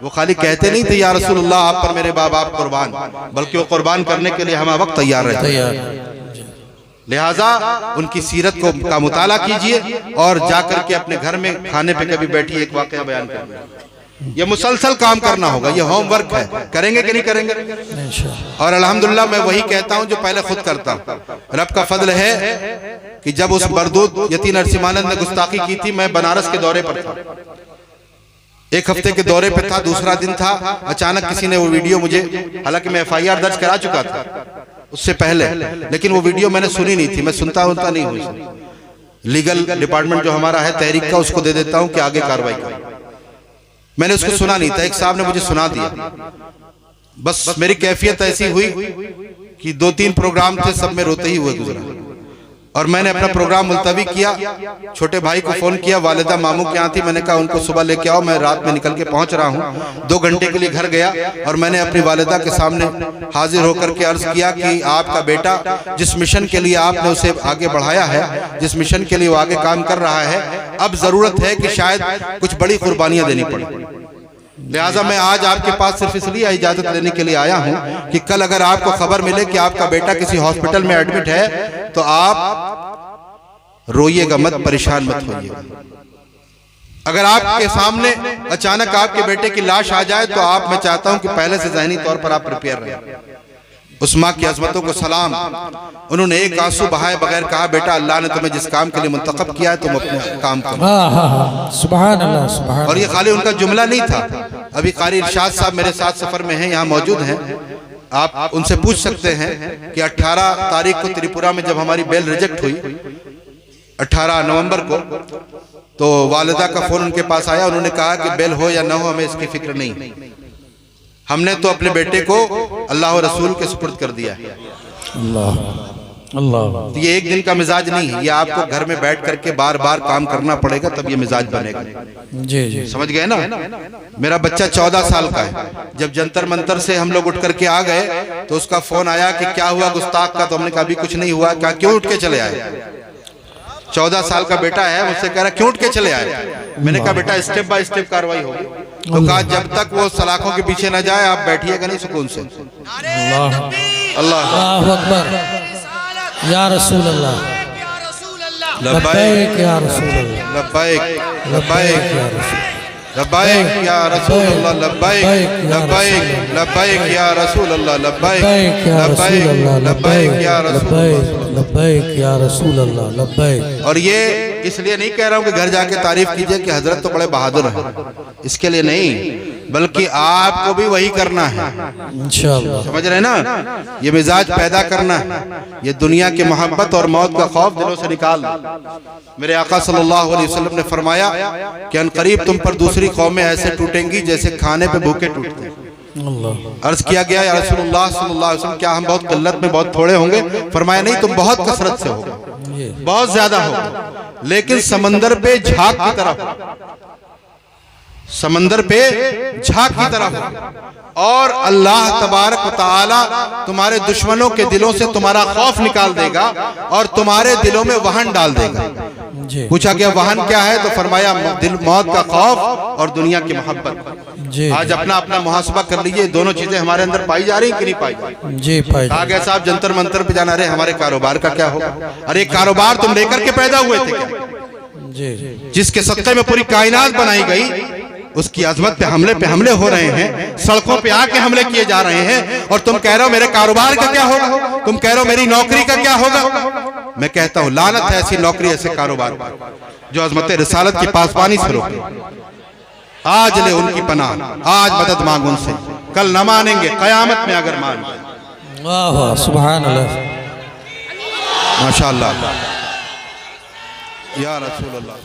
वो खाली कहते नहीं थे या रसूलुल्लाह आप पर मेरे बाप आप कुर्बान, बल्कि वो कुर्बान करने के लिए हम वक्त तैयार रहते। लिहाजा उनकी सीरत का मुताला कीजिए और जाकर के अपने घर में खाने पे कभी बैठिए, एक वाक़या बयान करें। ये मुसलसल काम करना होगा, ये होमवर्क है, करेंगे कि नहीं करेंगे? और अल्हम्दुलिल्लाह मैं वही कहता हूँ जो पहले खुद करता हूँ। रब का फजल है कि जब उस मरदूद यती नरसिम्हानंद ने गुस्ताखी की थी, मैं बनारस के दौरे पर था, एक हफ्ते के दौरे पे था, दूसरा दिन था, अचानक किसी ने वो वीडियो मुझे, हालांकि मैं FIR दर्ज करा चुका था उससे पहले, लेकिन वो वीडियो मैंने सुनी नहीं थी, मैं सुनता नहीं हूँ, लीगल डिपार्टमेंट जो हमारा है तहरीक का, उसको दे देता हूँ कि आगे कार्रवाई करें। मैंने उसको सुना नहीं था, एक साहब ने मुझे सुना दिया, बस मेरी कैफियत ऐसी हुई कि 2-3 प्रोग्राम थे, सब में रोते ही हुए गुजरा, और मैंने अपना प्रोग्राम मुलतवी किया। छोटे भाई को फोन किया, वालिदा मामू के यहाँ थी, मैंने कहा उनको सुबह लेके आओ, मैं रात में निकल के पहुंच रहा हूँ। 2 घंटे के लिए घर गया और मैंने अपनी वालिदा के सामने हाजिर होकर के अर्ज किया कि आपका बेटा जिस मिशन के लिए आपने उसे आगे बढ़ाया है, जिस मिशन के लिए वो आगे काम कर रहा है, अब जरूरत है कि शायद कुछ बड़ी कुर्बानियां देनी पड़े। लिहाजा मैं आज आपके पास सिर्फ इसलिए इजाजत लेने के लिए आया हूं कि कल अगर आपको खबर मिले कि आपका बेटा किसी हॉस्पिटल में एडमिट है तो आप रोइएगा मत, परेशान मत होइएगा। अगर आपके सामने अचानक आपके बेटे की लाश आ जाए तो आप, मैं चाहता हूं कि पहले से ज़हनी तौर पर आप प्रिपेयर रहें। उस माँ की अजमतों को सलाम, उन्होंने एक आंसू बहाए बगैर कहा, बेटा अल्लाह ने तुम्हें जिस काम के लिए मुंतखब किया है तुम अपने काम करो। सुभान अल्लाह, सुभान। और ये खाली उनका जुमला नहीं था, अभी कारी इरशाद साहब मेरे साथ सफर में हैं, यहाँ मौजूद हैं, आप उनसे पूछ सकते हैं कि 18 तारीख को त्रिपुरा में जब हमारी बेल रिजेक्ट हुई 18 नवंबर को, तो वालिदा का फोन उनके पास आया, उन्होंने कहा कि बेल हो या न हो हमें इसकी फिक्र नहीं, हमने तो अपने बेटे को अल्लाह और रसूल के सुपुर्द कर दिया है। अल्लाह अल्लाह। ये एक दिन का मिजाज नहीं है, ये आपको घर में बैठ करके बार बार काम करना पड़ेगा, तब ये मिजाज बनेगा। जी जी, समझ गए ना? मेरा बच्चा 14 साल का है, जब जंतर मंतर से हम लोग उठ करके आ गए तो उसका फोन आया कि क्या हुआ गुस्ताख का, तो हमने कहा अभी कुछ नहीं हुआ। क्या, क्यों उठ के चले आए? 14 साल का बेटा है, मुझसे कह रहा क्यों उठ के चले आए? मैंने कहा बेटा स्टेप बाय स्टेप कार्रवाई होगी। तो कहा जब तक वो सलाखों के पीछे न जाए आप बैठिएगा नहीं सुकून से। अल्लाह अकबर, या रसूल अल्लाह, लब्बैक या रसूल अल्लाह, लब्बैक लब्बैक लब्बैक या रसूल अल्लाह, लब्बैक लब्बैक लब्बैक या रसूल अल्लाह, लब्बैक लब्बैक लब्बैक या रसूल अल्लाह, लब्बैक या रसूल अल्लाह, लब्बैक। और ये इसलिए नहीं कह रहा हूँ कि घर जाके तारीफ कीजिए कि हजरत तो बड़े बहादुर हैं, इसके लिए नहीं, बल्कि आपको भी वही करना है इंशाअल्लाह। समझ रहे ना? ये मिजाज पैदा करना है, ये दुनिया की मोहब्बत और मौत का खौफ दिलों से निकाल। मेरे आका सल्लल्लाहु अलैहि वसल्लम ने फरमाया कि अनकरीब तुम पर दूसरी कौमें ऐसे टूटेंगी जैसे खाने पे भूखे टूटते हैं। अर्ज किया गया या रसूलुल्लाह सल्लल्लाहु अलैहि वसल्लम क्या हम बहुत किल्लत में बहुत थोड़े होंगे? फरमाया नहीं, तुम बहुत कसरत से होगे, बहुत ज्यादा होगे, लेकिन समंदर पे झाग की तरह। समंदर पे झाग की तरह हो, और अल्लाह तबारक व तआला तुम्हारे दुश्मनों के दिलों से तुम्हारा खौफ निकाल देगा और तुम्हारे दिलों में वहन डाल देगा। जी पूछा गया वहन क्या है, तो फरमाया दिल मौत का खौफ और दुनिया की मोहब्बत। जी आज अपना अपना मुहासबा कर लीजिए, दोनों चीजें हमारे अंदर पाई जा रही कि नहीं पाई जा रही। जी भाई कहा गया साहब जंतर मंतर पे जाना, अरे हमारे कारोबार का क्या होगा? अरे कारोबार तुम लेकर के पैदा हुए थे क्या? जी जिसके सत्ते में पूरी कायनात बनाई गई, उसकी अजमत पे हमले हो रहे हैं, सड़कों पे आके हमले किए जा रहे हैं, और तुम कह रहे हो मेरे कारोबार का क्या होगा, तुम कह रहे हो मेरी नौकरी का क्या होगा। मैं कहता हूं लानत है ऐसी नौकरी ऐसे कारोबार पर जो अजमत रिसालत की पासबानी से रोके। आज ले उनकी पनाह, आज मदद मांग उनसे, कल न मानेंगे कयामत में अगर मान जाए। वाह वाह सुभान अल्लाह माशाअल्लाह या रसूल अल्लाह।